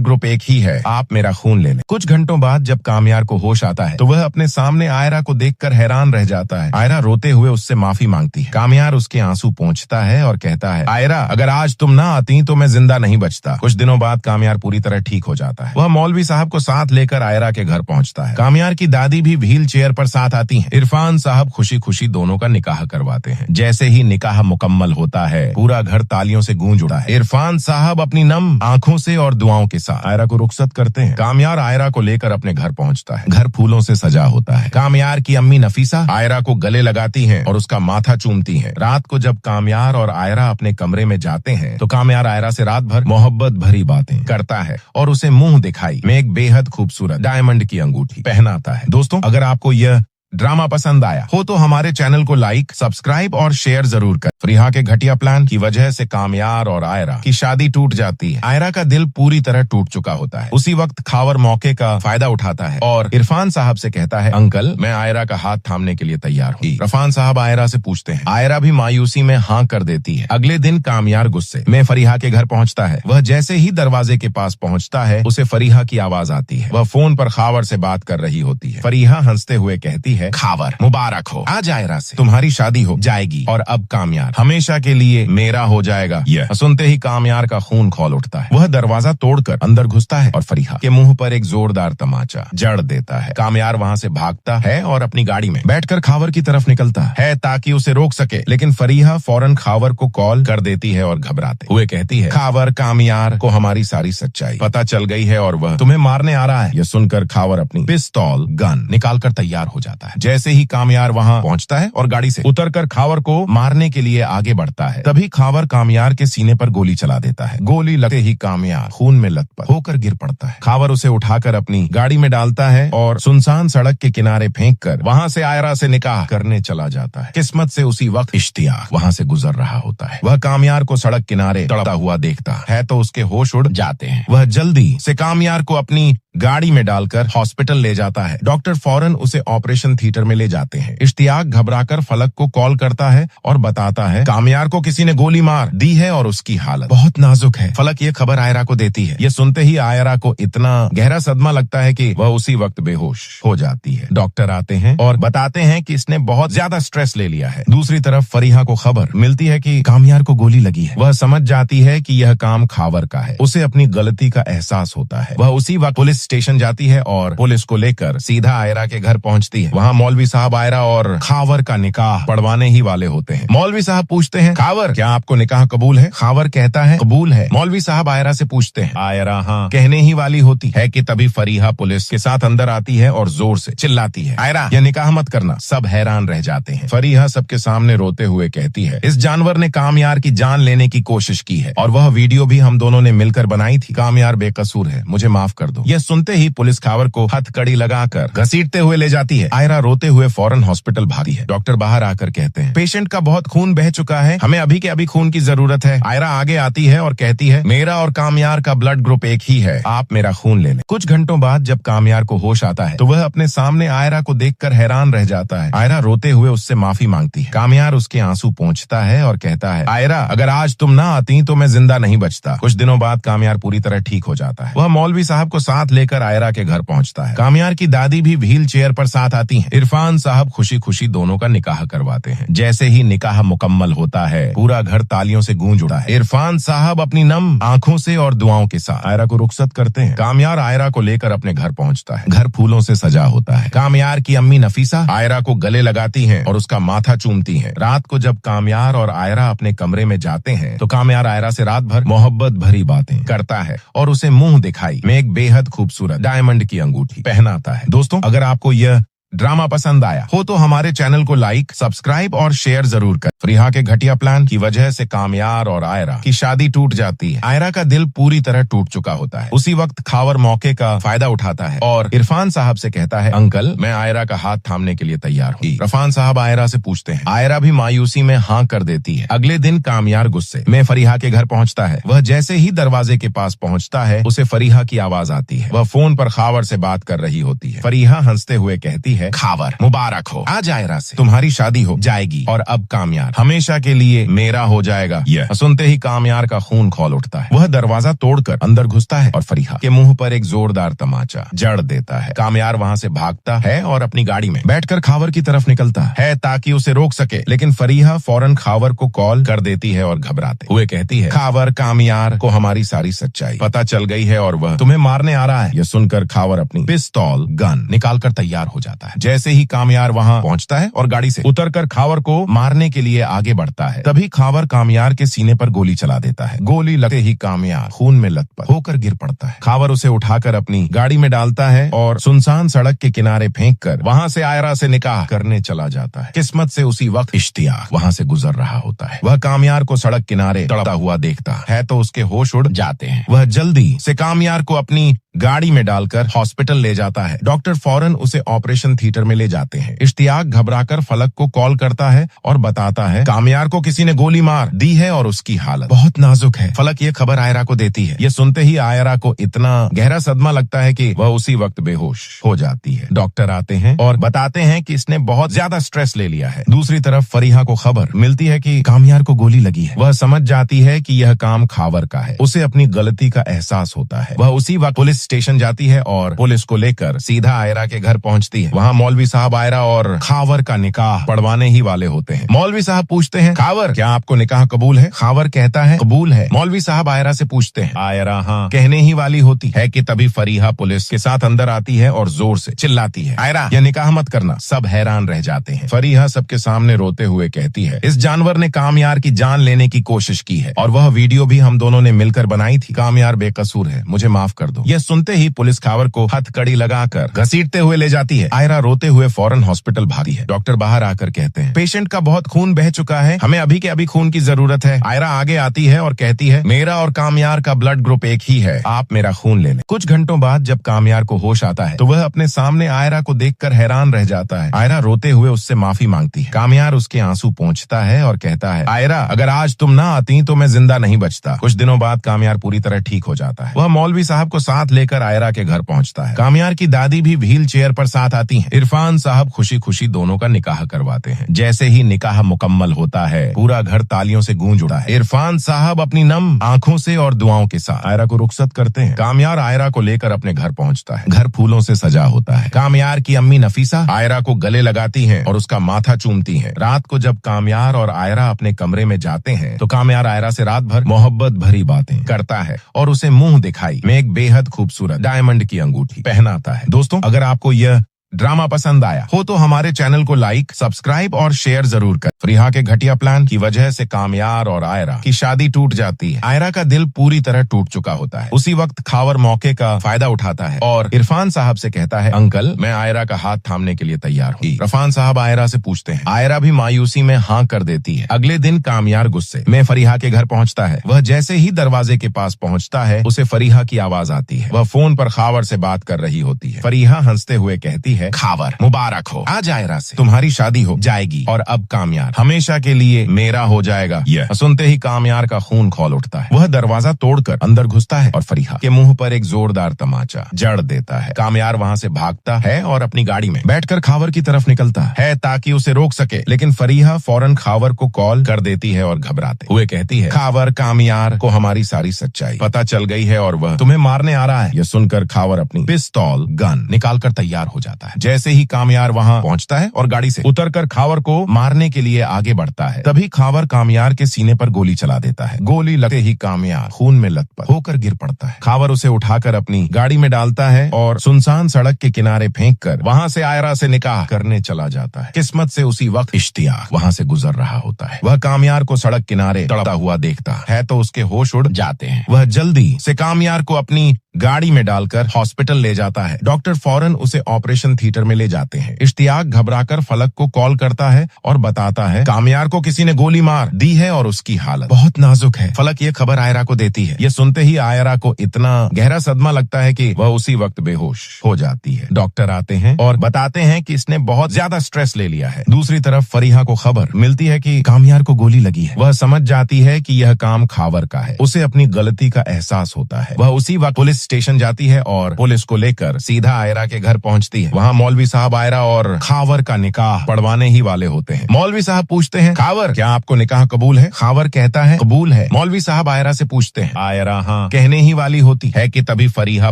Speaker 2: ग्रुप एक ही है, आप मेरा खून ले लें। कुछ घंटों बाद जब कामयार को होश आता है तो वह अपने सामने आयरा को देखकर हैरान रह जाता है। आयरा रोते हुए उससे माफी मांगती है। कामयार उसके आंसू पोंछता है और कहता है आयरा अगर आज तुम ना आती तो मैं जिंदा नहीं बचता। कुछ दिनों बाद कामयार पूरी तरह ठीक हो जाता है। वह मौलवी साहब को साथ लेकर आयरा के घर पहुंचता है। कामयार की दादी भी व्हील चेयर पर साथ आती हैं। इरफान साहब खुशी खुशी दोनों का निकाह करवाते हैं। जैसे ही निकाह मुकम्मल होता है पूरा घर तालियों से गूंज उठा है। इरफान साहब अपनी नम आंखों से और दुआओं के साथ आयरा को रुखसत करते हैं। कामयार आयरा को लेकर अपने घर पहुंचता है। घर फूलों से सजा होता है। कामयार की अम्मी नफीसा आयरा को गले लगाती हैं और उसका माथा चूमती हैं। रात को जब कामयार और आयरा अपने कमरे में जाते हैं तो कामयार आयरा से रात भर मोहब्बत भरी बातें करता है और उसे मुंह दिखाई में एक बेहद खूबसूरत डायमंड की अंगूठी पहनाता है। दोस्तों अगर आपको यह ड्रामा पसंद आया हो तो हमारे चैनल को लाइक, सब्सक्राइब और शेयर जरूर करें। फरीहा के घटिया प्लान की वजह से कामयार और आयरा की शादी टूट जाती है। आयरा का दिल पूरी तरह टूट चुका होता है। उसी वक्त खावर मौके का फायदा उठाता है और इरफान साहब से कहता है अंकल मैं आयरा का हाथ थामने के लिए तैयार हूँ। इरफान साहब आयरा से पूछते हैं। आयरा भी मायूसी में हाँ कर देती है। अगले दिन कामयार गुस्से में फरीहा के घर पहुँचता है। वह जैसे ही दरवाजे के पास पहुँचता है उसे फरीहा की आवाज आती है। वह फोन पर खावर से बात कर रही होती है। फरीहा हंसते हुए कहती है खावर मुबारक हो, आज आयरा से तुम्हारी शादी हो जाएगी और अब कामयार हमेशा के लिए मेरा हो जाएगा। यह सुनते ही कामयार का खून खौल उठता है। वह दरवाजा तोड़कर अंदर घुसता है और फरीहा के मुंह पर एक जोरदार तमाचा जड़ देता है। कामयार वहां से भागता है और अपनी गाड़ी में बैठकर खावर की तरफ निकलता है ताकि उसे रोक सके, लेकिन फरीहा फौरन खावर को कॉल कर देती है और घबराते हुए कहती है खावर कामयार को हमारी सारी सच्चाई पता चल गई है और वह तुम्हें मारने आ रहा है। यह सुनकर खावर अपनी पिस्तौल गन निकालकर तैयार हो जाता है। जैसे ही कामयार वहां पहुंचता है और गाड़ी से उतरकर खावर को मारने के लिए आगे बढ़ता है तभी खावर कामयार के सीने पर गोली चला देता है। गोली लगते ही कामयार खून में लथपथ होकर गिर पड़ता है। खावर उसे उठाकर अपनी गाड़ी में डालता है और सुनसान सड़क के किनारे फेंककर वहां से आयरा से निकाह करने चला जाता है। किस्मत से उसी वक्त इश्तियाक वहां से गुजर रहा होता है। वह कामयार को सड़क किनारे तड़पता हुआ देखता है तो उसके होश उड़ जाते हैं। वह जल्दी से कामयार को अपनी गाड़ी में डालकर हॉस्पिटल ले जाता है। डॉक्टर फौरन उसे ऑपरेशन थिएटर में ले जाते हैं। इश्तियाक घबराकर फलक को कॉल करता है और बताता है कामयार को किसी ने गोली मार दी है और उसकी हालत बहुत नाजुक है। फलक ये खबर आयरा को देती है। ये सुनते ही आयरा को इतना गहरा सदमा लगता है कि वह उसी वक्त बेहोश हो जाती है। डॉक्टर आते हैं और बताते हैं कि इसने बहुत ज्यादा स्ट्रेस ले लिया है। दूसरी तरफ फरीहा को खबर मिलती है कि कामयार को गोली लगी है। वह समझ जाती है कि यह काम खावर का है। उसे अपनी गलती का एहसास होता है। वह उसी वक्त पुलिस स्टेशन जाती है और पुलिस को लेकर सीधा आयरा के घर पहुंचती है। वहां मौलवी साहब आयरा और खावर का निकाह पढ़वाने ही वाले होते हैं। मौलवी साहब पूछते हैं खावर क्या आपको निकाह कबूल है? खावर कहता है कबूल है। मौलवी साहब आयरा से पूछते हैं आयरा हाँ कहने ही वाली होती है कि तभी फरीहा पुलिस के साथ अंदर आती है और जोर से चिल्लाती है आयरा यह निकाह मत करना। सब हैरान रह जाते हैं। फरीहा सबके सामने रोते हुए कहती है इस जानवर ने कामयार की जान लेने की कोशिश की है और वह वीडियो भी हम दोनों ने मिलकर बनाई थी। कामयार बेकसूर है, मुझे माफ कर दो। यह सुनते ही पुलिस खावर को हथकड़ी लगाकर घसीटते हुए ले जाती है। आयरा रोते हुए फौरन हॉस्पिटल भागी है। डॉक्टर बाहर आकर कहते हैं पेशेंट का बहुत खून बह चुका है, हमें अभी के अभी खून की जरूरत है। आयरा आगे आती है और कहती है मेरा और कामयार का ब्लड ग्रुप एक ही है, आप मेरा खून ले लें। कुछ घंटों बाद जब कामयार को होश आता है तो वह अपने सामने आयरा को देखकर हैरान रह जाता है। आयरा रोते हुए उससे माफी मांगती है। कामयार उसके आंसू पोंछता है और कहता है आयरा अगर आज तुम ना आती तो मैं जिंदा नहीं बचता। कुछ दिनों बाद कामयार पूरी तरह ठीक हो जाता है। वह मौलवी साहब को साथ लेकर आयरा के घर पहुंचता है। कामयार की दादी भी व्हील चेयर पर साथ आती हैं। इरफान साहब खुशी खुशी दोनों का निकाह करवाते हैं। जैसे ही निकाह मुकम्मल होता है, पूरा घर तालियों से गूंज उठा है। इरफान साहब अपनी नम आंखों से और दुआओं के साथ आयरा को रुखसत करते हैं। कामयार आयरा को लेकर अपने घर पहुंचता है। घर फूलों से सजा होता है। कामयार की अम्मी नफीसा आयरा को गले लगाती हैं और उसका माथा चूमती हैं। रात को जब कामयार और आयरा अपने कमरे में जाते हैं तो कामयार आयरा से रात भर मोहब्बत भरी बातें करता है और उसे मुंह दिखाई में एक बेहद खूबसूरत डायमंड की अंगूठी पहनाता है। दोस्तों, अगर आपको यह ड्रामा पसंद आया हो तो हमारे चैनल को लाइक, सब्सक्राइब और शेयर जरूर करें। फरीहा के घटिया प्लान की वजह से कामयार और आयरा की शादी टूट जाती है। आयरा का दिल पूरी तरह टूट चुका होता है। उसी वक्त खावर मौके का फायदा उठाता है और इरफान साहब से कहता है, अंकल मैं आयरा का हाथ थामने के लिए तैयार हूँ। इरफान साहब आयरा से पूछते हैं। आयरा भी मायूसी में हाँ कर देती है। अगले दिन कामयार गुस्से में फरीहा के घर पहुँचता है। वह जैसे ही दरवाजे के पास पहुँचता है, उसे फरीहा की आवाज आती है। वह फोन पर खावर से बात कर रही होती है। फरीहा हंसते हुए कहती है, खावर मुबारक हो, आज आयरा से तुम्हारी शादी हो जाएगी और अब कामयार हमेशा के लिए मेरा हो जाएगा। यह सुनते ही कामयार का खून खौल उठता है। वह दरवाजा तोड़कर अंदर घुसता है और फरीहा के मुंह पर एक जोरदार तमाचा जड़ देता है। कामयार वहां से भागता है और अपनी गाड़ी में बैठकर खावर की तरफ निकलता है ताकि उसे रोक सके, लेकिन फरीहा फौरन खावर को कॉल कर देती है और घबराते हुए कहती है, खावर कामयार को हमारी सारी सच्चाई पता चल गई है और वह तुम्हें मारने आ रहा है। यह सुनकर खावर अपनी पिस्तौल गन निकालकर तैयार हो जाता है। जैसे ही कामयार वहां पहुंचता है और गाड़ी से उतरकर खावर को मारने के लिए आगे बढ़ता है, तभी खावर कामयार के सीने पर गोली चला देता है। गोली लगते ही कामयार खून में लथपथ होकर गिर पड़ता है। खावर उसे उठाकर अपनी गाड़ी में डालता है और सुनसान सड़क के किनारे फेंककर वहां से आयरा से निकाह करने चला जाता है। किस्मत से उसी वक्त इश्तियाक वहां से गुजर रहा होता है। वह कामयार को सड़क किनारे तड़पता हुआ देखता है तो उसके होश उड़ जाते हैं। वह जल्दी से कामयार को अपनी गाड़ी में डालकर हॉस्पिटल ले जाता है। डॉक्टर फौरन उसे ऑपरेशन थिएटर में ले जाते हैं। इश्तियाक घबराकर फलक को कॉल करता है और बताता है, कामयार को किसी ने गोली मार दी है और उसकी हालत बहुत नाजुक है। फलक ये खबर आयरा को देती है। ये सुनते ही आयरा को इतना गहरा सदमा लगता है कि वह उसी वक्त बेहोश हो जाती है। डॉक्टर आते हैं और बताते हैं कि इसने बहुत ज्यादा स्ट्रेस ले लिया है। दूसरी तरफ फरीहा को खबर मिलती है कि कामयार को गोली लगी है। वह समझ जाती है कि यह काम खावर का है। उसे अपनी गलती का एहसास होता है। वह उसी वक्त पुलिस स्टेशन जाती है और पुलिस को लेकर सीधा आयरा के घर पहुंचती है। वहां मौलवी साहब आयरा और खावर का निकाह पढ़वाने ही वाले होते हैं। मौलवी साहब पूछते हैं, खावर क्या आपको निकाह कबूल है? खावर कहता है, कबूल है। मौलवी साहब आयरा से पूछते हैं। आयरा हाँ कहने ही वाली होती है कि तभी फरीहा पुलिस के साथ अंदर आती है और जोर से चिल्लाती है, आयरा यह निकाह मत करना। सब हैरान रह जाते हैं। फरीहा सबके सामने रोते हुए कहती है, इस जानवर ने कामयार की जान लेने की कोशिश की है और वह वीडियो भी हम दोनों ने मिलकर बनाई थी। कामयार बेकसूर है, मुझे माफ कर दो। यह सुनते ही पुलिस खावर को हथकड़ी लगाकर घसीटते हुए ले जाती है। आयरा रोते हुए फौरन हॉस्पिटल भागी है। डॉक्टर बाहर आकर कहते हैं, पेशेंट का बहुत खून बह चुका है, हमें अभी के अभी खून की जरूरत है। आयरा आगे आती है और कहती है, मेरा और कामयार का ब्लड ग्रुप एक ही है, आप मेरा खून ले लें। कुछ घंटों बाद जब कामयार को होश आता है तो वह अपने सामने आयरा को देखकर हैरान रह जाता है। आयरा रोते हुए उससे माफी मांगती है। कामयार उसके आंसू पोंछता है और कहता है, आयरा अगर आज तुम ना आती तो मैं जिंदा नहीं बचता। कुछ दिनों बाद कामयार पूरी तरह ठीक हो जाता है। वह मौलवी साहब को साथ लेकर आयरा के घर पहुंचता है। कामयार की दादी भी व्हील चेयर पर साथ आती हैं। इरफान साहब खुशी खुशी दोनों का निकाह करवाते हैं। जैसे ही निकाह मुकम्मल होता है, पूरा घर तालियों से गूंज उठा है। इरफान साहब अपनी नम आंखों से और दुआओं के साथ आयरा को रुखसत करते हैं। कामयार आयरा को लेकर अपने घर पहुंचता है। घर फूलों से सजा होता है। कामयार की अम्मी नफीसा आयरा को गले लगाती हैं और उसका माथा चूमती हैं। रात को जब कामयार और आयरा अपने कमरे में जाते हैं तो कामयार आयरा से रात भर मोहब्बत भरी बातें करता है और उसे मुंह दिखाई में एक बेहद खूबसूरत डायमंड की अंगूठी पहनाता है। दोस्तों, अगर आपको यह ड्रामा पसंद आया हो तो हमारे चैनल को लाइक, सब्सक्राइब और शेयर जरूर करें। फरीहा के घटिया प्लान की वजह से कामयार और आयरा की शादी टूट जाती है। आयरा का दिल पूरी तरह टूट चुका होता है। उसी वक्त खावर मौके का फायदा उठाता है और इरफान साहब से कहता है, अंकल मैं आयरा का हाथ थामने के लिए तैयार हूँ। इरफान साहब आयरा से पूछते हैं। आयरा भी मायूसी में हाँ कर देती है। अगले दिन कामयार गुस्से में फरीहा के घर पहुंचता है। वह जैसे ही दरवाजे के पास पहुंचता है, उसे फरीहा की आवाज आती है। वह फोन पर खावर से बात कर रही होती है। फरीहा हंसते हुए कहती है, है खावर मुबारक हो, आज आयरा से तुम्हारी शादी हो जाएगी और अब कामयार हमेशा के लिए मेरा हो जाएगा। यह सुनते ही कामयार का खून खौल उठता है। वह दरवाजा तोड़कर अंदर घुसता है और फरीहा के मुंह पर एक जोरदार तमाचा जड़ देता है। कामयार वहाँ से भागता है और अपनी गाड़ी में बैठकर खावर की तरफ निकलता है ताकि उसे रोक सके, लेकिन फरीहा फौरन खावर को कॉल कर देती है और घबराते हुए कहती है, खावर कामयार को हमारी सारी सच्चाई पता चल गई है और वह तुम्हें मारने आ रहा है। यह सुनकर खावर अपनी पिस्तौल गन निकालकर तैयार हो जाता है। जैसे ही कामयार वहाँ पहुँचता है और गाड़ी से उतरकर खावर को मारने के लिए आगे बढ़ता है, तभी खावर कामयार के सीने पर गोली चला देता है। गोली लगते ही कामयार खून में लथपथ होकर गिर पड़ता है। खावर उसे उठाकर अपनी गाड़ी में डालता है और सुनसान सड़क के किनारे फेंककर वहाँ से आयरा से निकाह करने चला जाता है। किस्मत से उसी वक्त इश्तियाक वहाँ से गुजर रहा होता है। वह कामयार को सड़क किनारे तड़पता हुआ देखता है तो उसके होश उड़ जाते हैं। वह जल्दी से कामयार को अपनी गाड़ी में डालकर हॉस्पिटल ले जाता है। डॉक्टर फौरन उसे ऑपरेशन थिएटर में ले जाते हैं। इश्तियाक घबराकर फलक को कॉल करता है और बताता है, कामयार को किसी ने गोली मार दी है और उसकी हालत बहुत नाजुक है। फलक ये खबर आयरा को देती है। ये सुनते ही आयरा को इतना गहरा सदमा लगता है कि वह उसी वक्त बेहोश हो जाती है। डॉक्टर आते हैं और बताते हैं कि इसने बहुत ज्यादा स्ट्रेस ले लिया है। दूसरी तरफ फरीहा को खबर मिलती है कि कामयार को गोली लगी है। वह समझ जाती है कि यह काम खावर का है। उसे अपनी गलती का एहसास होता है। वह उसी वक्त पुलिस स्टेशन जाती है और पुलिस को लेकर सीधा आयरा के घर पहुंचती है। वहाँ मौलवी साहब आयरा और खावर का निकाह पढ़वाने ही वाले होते हैं। मौलवी साहब पूछते हैं, खावर क्या आपको निकाह कबूल है? खावर कहता है, कबूल है। मौलवी साहब आयरा से पूछते हैं, आयरा हाँ कहने ही वाली होती है कि तभी फरीहा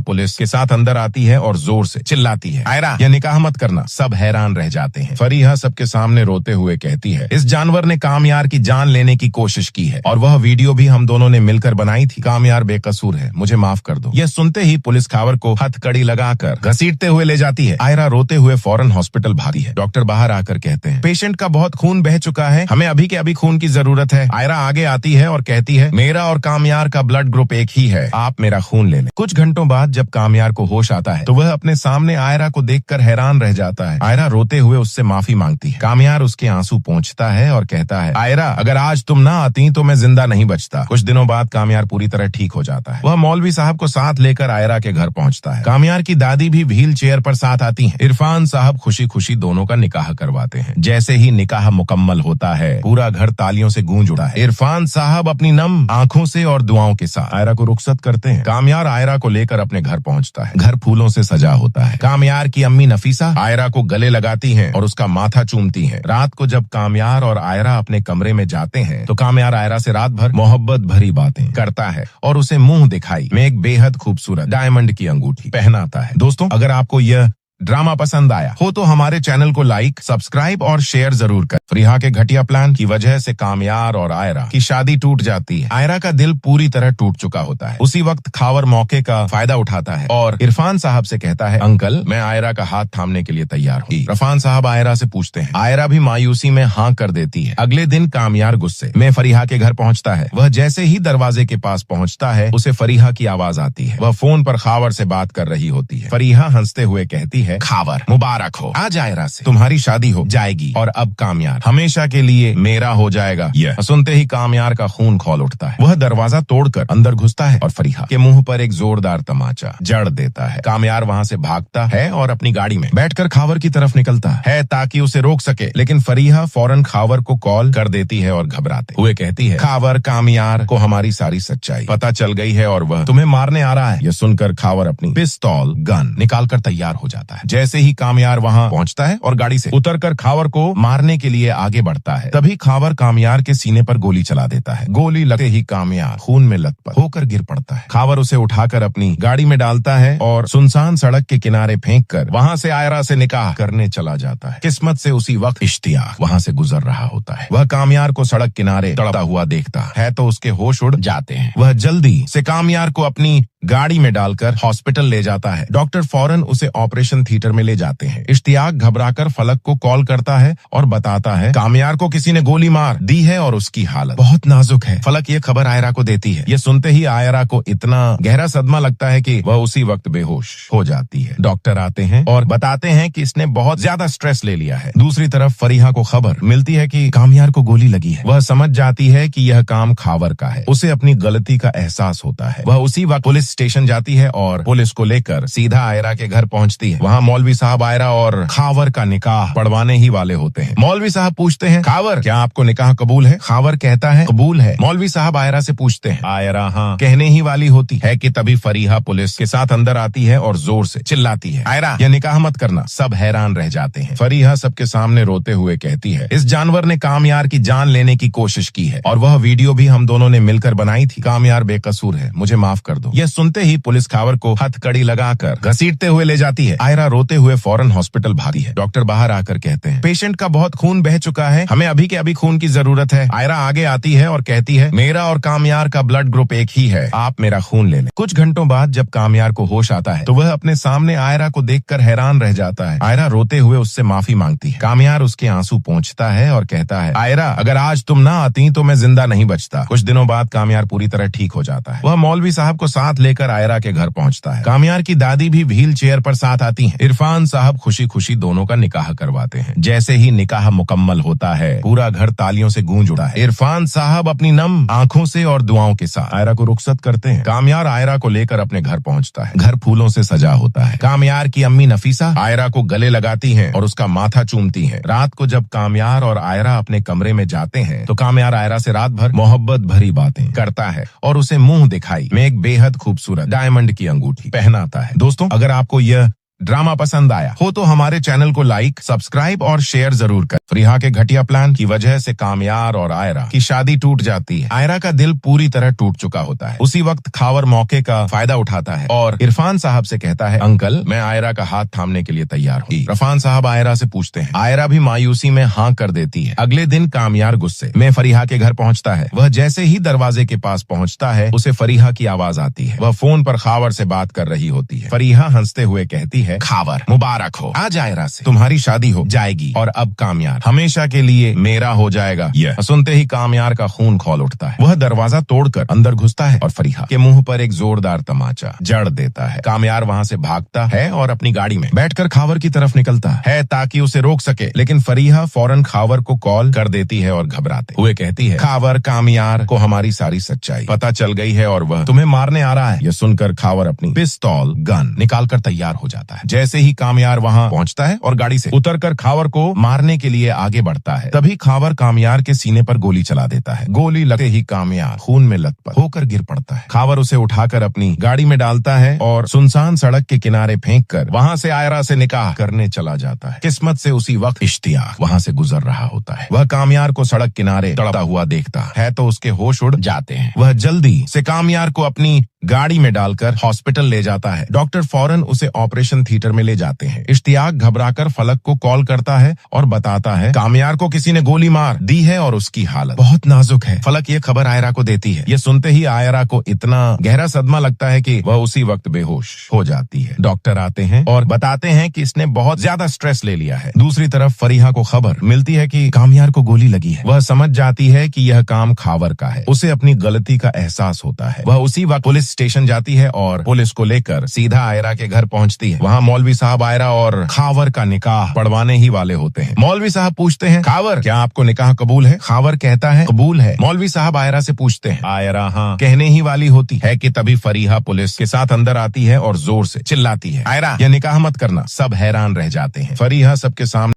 Speaker 2: पुलिस के साथ अंदर आती है और जोर से चिल्लाती है, आयरा यह निकाह मत करना। सब हैरान रह जाते हैं। फरीहा सबके सामने रोते हुए कहती है, इस जानवर ने कामयार की जान लेने की कोशिश की है और वह वीडियो भी हम दोनों ने मिलकर बनाई थी। कामयार बेकसूर है, मुझे माफ कर दो। यह सुनते ही पुलिस खावर को हथकड़ी लगाकर घसीटते हुए ले जाती है। आयरा रोते हुए फौरन हॉस्पिटल भागी है। डॉक्टर बाहर आकर कहते हैं, पेशेंट का बहुत खून बह चुका है, हमें अभी के अभी खून की जरूरत है। आयरा आगे आती है और कहती है, मेरा और कामयार का ब्लड ग्रुप एक ही है, आप मेरा खून ले लें। कुछ घंटों बाद जब कामयार को होश आता है तो वह अपने सामने आयरा को देखकर हैरान रह जाता है। आयरा रोते हुए उससे माफी मांगती है। कामयार उसके आंसू पोंछता है और कहता है, आयरा अगर आज तुम ना आती तो मैं जिंदा नहीं बचता। कुछ दिनों बाद कामयार पूरी तरह ठीक हो जाता है। वह मौलवी साहब को साथ लेकर आयरा के घर पहुंचता है। कामयार की दादी भी व्हील चेयर पर साथ आती हैं। इरफान साहब खुशी खुशी दोनों का निकाह करवाते हैं। जैसे ही निकाह मुकम्मल होता है पूरा घर तालियों से गूंज उठा है। इरफान साहब अपनी नम आंखों से और दुआओं के साथ आयरा को रुखसत करते हैं। कामयार आयरा को लेकर अपने घर पहुंचता है। घर फूलों से सजा होता है। कामयार की अम्मी नफीसा आयरा को गले लगाती हैं और उसका माथा चूमती हैं। रात को जब कामयार और आयरा अपने कमरे में जाते हैं तो कामयार आयरा से रात भर मोहब्बत भरी बातें करता है और उसे मुंह दिखाई में एक बेहद खूबसूरत डायमंड की अंगूठी पहनाता है। दोस्तों अगर आपको यह ड्रामा पसंद आया हो तो हमारे चैनल को लाइक, सब्सक्राइब और शेयर जरूर करें। फरीहा के घटिया प्लान की वजह से कामयार और आयरा की शादी टूट जाती है। आयरा का दिल पूरी तरह टूट चुका होता है। उसी वक्त खावर मौके का फायदा उठाता है और इरफान साहब से कहता है, अंकल मैं आयरा का हाथ थामने के लिए तैयार हूँ। इरफान साहब आयरा से पूछते हैं। आयरा भी मायूसी में हाँ कर देती है। अगले दिन कामयार गुस्से में फरीहा के घर पहुँचता है। वह जैसे ही दरवाजे के पास पहुँचता है उसे फरीहा की आवाज आती है। वह फोन पर खावर से बात कर रही होती है। फरीहा हंसते हुए कहती है, खावर मुबारक हो, आज आयरा से तुम्हारी शादी हो जाएगी और अब कामयार हमेशा के लिए मेरा हो जाएगा। यह सुनते ही कामयार का खून खौल उठता है। वह दरवाजा तोड़कर अंदर घुसता है और फरीहा के मुंह पर एक जोरदार तमाचा जड़ देता है। कामयार वहाँ से भागता है और अपनी गाड़ी में बैठकर खावर की तरफ निकलता है ताकि उसे रोक सके, लेकिन फरीहा फौरन खावर को कॉल कर देती है और घबराते हुए कहती है, खावर कामयार को हमारी सारी सच्चाई पता चल गई है और वह तुम्हें मारने आ रहा है। यह सुनकर खावर अपनी पिस्तौल गन निकालकर तैयार हो जाता है। जैसे ही कामयार वहाँ पहुँचता है और गाड़ी से उतरकर खावर को मारने के लिए आगे बढ़ता है, तभी खावर कामयार के सीने पर गोली चला देता है। गोली लगते ही कामयार खून में लथपथ होकर गिर पड़ता है। खावर उसे उठाकर अपनी गाड़ी में डालता है और सुनसान सड़क के किनारे फेंककर वहाँ से आयरा से निकाह करने चला जाता है। किस्मत से उसी वक्त इश्तियाक वहाँ से गुजर रहा होता है। वह कामयार को सड़क किनारे तड़पता हुआ देखता है तो उसके होश उड़ जाते हैं। वह जल्दी से कामयार को अपनी गाड़ी में डालकर हॉस्पिटल ले जाता है। डॉक्टर फौरन उसे ऑपरेशन थिएटर में ले जाते हैं। इश्तियाक घबराकर फलक को कॉल करता है और बताता है, कामयार को किसी ने गोली मार दी है और उसकी हालत बहुत नाजुक है। फलक ये खबर आयरा को देती है। ये सुनते ही आयरा को इतना गहरा सदमा लगता है कि वह उसी वक्त बेहोश हो जाती है। डॉक्टर आते हैं और बताते हैं कि इसने बहुत ज्यादा स्ट्रेस ले लिया है। दूसरी तरफ फरीहा को खबर मिलती है कि कामयार को गोली लगी है। वह समझ जाती है कि यह काम खावर का है। उसे अपनी गलती का एहसास होता है। वह उसी वक्त पुलिस स्टेशन जाती है और पुलिस को लेकर सीधा आयरा के घर पहुंचती है। वहाँ मौलवी साहब आयरा और खावर का निकाह पढ़वाने ही वाले होते हैं। मौलवी साहब पूछते हैं, खावर क्या आपको निकाह कबूल है? खावर कहता है कबूल है। मौलवी साहब आयरा से पूछते हैं, आयरा हाँ कहने ही वाली होती है कि तभी फरीहा पुलिस के साथ अंदर आती है और जोर से चिल्लाती है, आयरा यह निकाह मत करना। सब हैरान रह जाते हैं। फरीहा सबके सामने रोते हुए कहती है, इस जानवर ने कामयार की जान लेने की कोशिश की है और वह वीडियो भी हम दोनों ने मिलकर बनाई थी। कामयार बेकसूर है, मुझे माफ कर दो। यह सुनते ही पुलिस खावर को हथकड़ी लगाकर घसीटते हुए ले जाती है। आयरा रोते हुए फौरन हॉस्पिटल भागी है। डॉक्टर बाहर आकर कहते हैं, पेशेंट का बहुत खून बह चुका है, हमें अभी के अभी खून की जरूरत है। आयरा आगे आती है और कहती है, मेरा और कामयार का ब्लड ग्रुप एक ही है, आप मेरा खून ले लें। कुछ घंटों बाद जब कामयार को होश आता है तो वह अपने सामने आयरा को देखकर हैरान रह जाता है। आयरा रोते हुए उससे माफी मांगती है। कामयार उसके आंसू पोंछता है और कहता है, आयरा अगर आज तुम ना आती तो मैं जिंदा नहीं बचता। कुछ दिनों बाद कामयार पूरी तरह ठीक हो जाता है। वह मौलवी साहब को साथ लेकर आयरा के घर पहुंचता है। कामयार की दादी भी व्हील चेयर पर साथ आती है। इरफान साहब खुशी खुशी दोनों का निकाह करवाते हैं। जैसे ही निकाह मुकम्मल होता है पूरा घर तालियों से गूंज उठा है। इरफान साहब अपनी नम आंखों से और दुआओं के साथ आयरा को रुखसत करते हैं। कामयार आयरा को लेकर अपने घर पहुंचता है। घर फूलों से सजा होता है। कामयार की अम्मी नफीसा आयरा को गले लगाती हैं और उसका माथा चूमती हैं। रात को जब कामयार और आयरा अपने कमरे में जाते हैं तो कामयार आयरा से रात भर मोहब्बत भरी बातें करता है और उसे मुंह दिखाई में एक बेहद खूबसूरत डायमंड की अंगूठी पहनाता है। दोस्तों अगर आपको यह ड्रामा पसंद आया हो तो हमारे चैनल को लाइक, सब्सक्राइब और शेयर जरूर कर। फरीहा के घटिया प्लान की वजह से कामयार और आयरा की शादी टूट जाती है। आयरा का दिल पूरी तरह टूट चुका होता है। उसी वक्त खावर मौके का फायदा उठाता है और इरफान साहब से कहता है, अंकल मैं आयरा का हाथ थामने के लिए तैयार हूँ। इरफान साहब आयरा से पूछते हैं। आयरा भी मायूसी में हाँ कर देती है। अगले दिन कामयार गुस्से में फरीहा के घर पहुँचता है। वह जैसे ही दरवाजे के पास पहुँचता है उसे फरीहा की आवाज आती है। वह फोन पर खावर से बात कर रही होती है। फरीहा हंसते हुए कहती है, खावर मुबारक हो, आज आयरा से तुम्हारी शादी हो जाएगी और अब कामयार हमेशा के लिए मेरा हो जाएगा। यह सुनते ही कामयार का खून खौल उठता है। वह दरवाजा तोड़कर अंदर घुसता है और फरीहा के मुंह पर एक जोरदार तमाचा जड़ देता है। कामयार वहां से भागता है और अपनी गाड़ी में बैठकर खावर की तरफ निकलता है ताकि उसे रोक सके, लेकिन फरीहा फौरन खावर को कॉल कर देती है और घबराते हुए कहती है, खावर कामयार को हमारी सारी सच्चाई पता चल गई है और वह तुम्हें मारने आ रहा है। यह सुनकर खावर अपनी पिस्तौल गन निकालकर तैयार हो जाता है। जैसे ही कामयार वहां पहुंचता है और गाड़ी से उतरकर खावर को मारने के लिए आगे बढ़ता है, तभी खावर कामयार के सीने पर गोली चला देता है। गोली लगते ही कामयार खून में लथपथ होकर गिर पड़ता है। खावर उसे उठाकर अपनी गाड़ी में डालता है और सुनसान सड़क के किनारे फेंककर वहां से आयरा से निकाह करने चला जाता है। किस्मत से उसी वक्त इश्तियाक वहां से गुजर रहा होता है। वह कामयार को सड़क किनारे तड़पता हुआ देखता है तो उसके होश उड़ जाते हैं। वह जल्दी से कामयार को अपनी गाड़ी में डालकर हॉस्पिटल ले जाता है। डॉक्टर फौरन उसे ऑपरेशन थिएटर में ले जाते हैं। इश्तियाक घबराकर फलक को कॉल करता है और बताता है, कामयार को किसी ने गोली मार दी है और उसकी हालत बहुत नाजुक है। फलक ये खबर आयरा को देती है। ये सुनते ही आयरा को इतना गहरा सदमा लगता है कि वह उसी वक्त बेहोश हो जाती है। डॉक्टर आते हैं और बताते हैं कि इसने बहुत ज्यादा स्ट्रेस ले लिया है। दूसरी तरफ फरीहा को खबर मिलती है कि कामयार को गोली लगी है। वह समझ जाती है कि यह काम खावर का है। उसे अपनी गलती का एहसास होता है। वह उसी वक्त पुलिस स्टेशन जाती है और पुलिस को लेकर सीधा आयरा के घर पहुंचती है। वहां मौलवी साहब आयरा और खावर का निकाह पढ़वाने ही वाले होते हैं। मौलवी साहब पूछते हैं, खावर क्या आपको निकाह कबूल है? खावर कहता है कबूल है। मौलवी साहब आयरा से पूछते हैं। आयरा हाँ कहने ही वाली होती है कि तभी फरीहा पुलिस के साथ अंदर आती है और जोर से चिल्लाती है, आयरा यह निकाह मत करना। सब हैरान रह जाते हैं। फरीहा सबके सामने